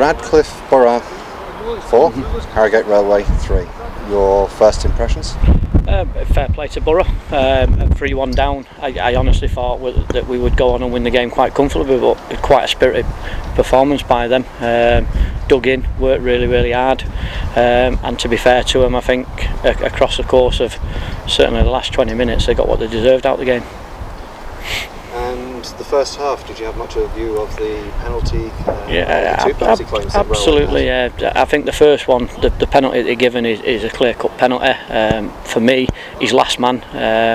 Radcliffe Borough 4, Harrogate Railway 3. Your first impressions? Fair play to Borough. 3-1 down. I honestly thought that we would go on and win the game quite comfortably, but quite a spirited performance by them. Dug in, worked really hard, and to be fair to them, I think across the course of certainly the last 20 minutes, they got what they deserved out of the game. And the first half, did you have much of a view of the penalty? Two penalty claims absolutely. I think the first one, the penalty they're given is a clear-cut penalty. For me, he's last man.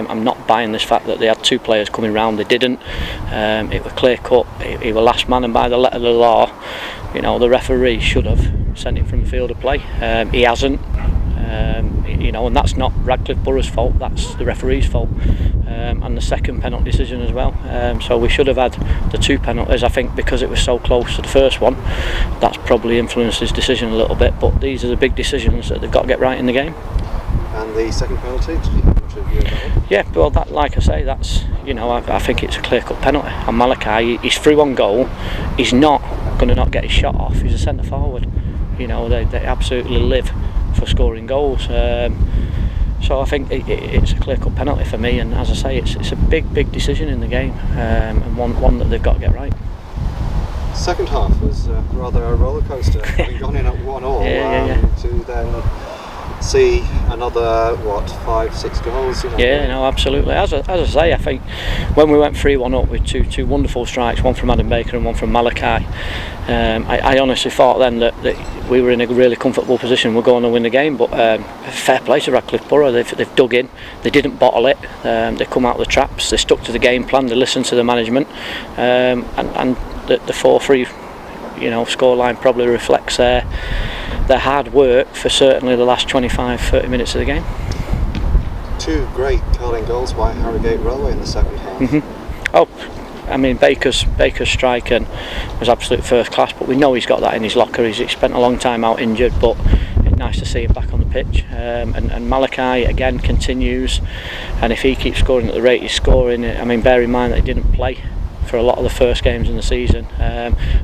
I'm not buying this fact that they had two players coming round. They didn't. It was clear-cut. He was last man, and by the letter of the law, you know, the referee should have sent him from the field of play. He hasn't. You know, and that's not Radcliffe Borough's fault, that's the referee's fault, and the second penalty decision as well. So we should have had the two penalties. I think because it was so close to the first one, that's probably influenced his decision a little bit, but these are the big decisions that they've got to get right in the game. And the second penalty, did you have much of a view of that one? Yeah, well, that, like I say, that's, you know, I think it's a clear-cut penalty. And Malachi, he's through on goal, he's not going to not get his shot off, he's a centre forward. You know, they absolutely live for scoring goals, so I think it's a clear-cut penalty for me, and as I say, it's a big decision in the game, and one that they've got to get right. Second half was rather a roller coaster, having gone in at 1-1 to then see another 5-6 goals. You know? Yeah, no, absolutely. As I say, I think when we went 3-1 up with two wonderful strikes, one from Adam Baker and one from Malachi, I honestly thought then that we were in a really comfortable position. We're going to win the game, but fair play to Radcliffe Borough. They've dug in. They didn't bottle it. They come out of the traps. They stuck to the game plan. They listened to the management, and the 4-3, you know, scoreline probably reflects their hard work for certainly the last 25-30 minutes of the game. Two great curling goals by Harrogate Railway in the second half. Oh, I mean, Baker's strike was absolute first class, but we know he's got that in his locker. He's spent a long time out injured, but it's nice to see him back on the pitch. And Malachi again continues, and if he keeps scoring at the rate he's scoring, I mean, bear in mind that he didn't play for a lot of the first games in the season.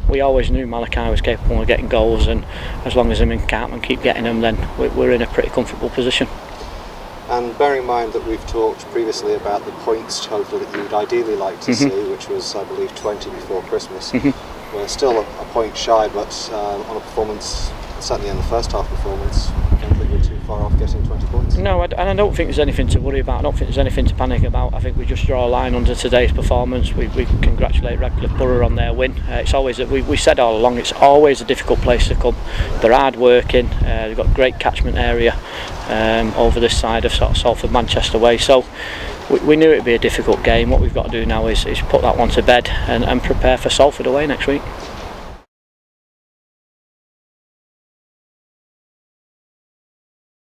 We always knew Malachi was capable of getting goals, and as long as him and Cartman keep getting them, then we're in a pretty comfortable position. And bearing in mind that we've talked previously about the points total that you'd ideally like to see, which was, I believe, 20 before Christmas. We're still a point shy, but on a performance, certainly in the first half performance, I don't think we're too far off getting 20 points. No, and I don't think there's anything to worry about. I don't think there's anything to panic about. I think we just draw a line under today's performance. We congratulate Radcliffe Borough on their win. It's always, we said all along, it's always a difficult place to come. They're hard working. They've got a great catchment area over this side of sort of Salford Manchester way. So we knew it'd be a difficult game. What we've got to do now is put that one to bed and prepare for Salford away next week.